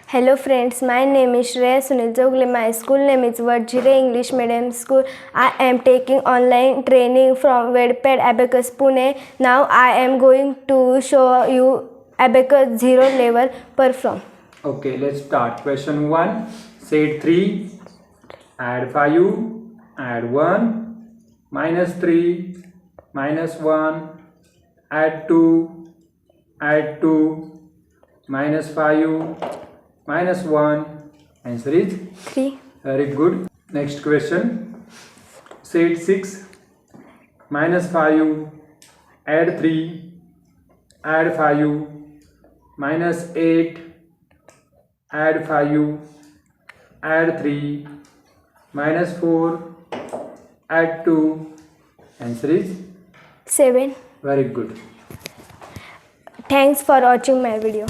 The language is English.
Hello friends, my name is Shreya Sunil Chaugule. My school name is VADZIRE English Medium School. I am taking online training from Vedpad Abacus Pune. Now I am going to show you Abacus 0 level perform. Okay, let's start. Question 1. Set 3, add 5, add 1, minus 3, minus 1, add 2, minus 5, minus 1. Answer is 3. very good. Next question. Set 6, minus 5, add 3, add 5, minus 8, add 5, add 3, minus 4, add 2. Answer is 7. very good. Thanks for watching my video.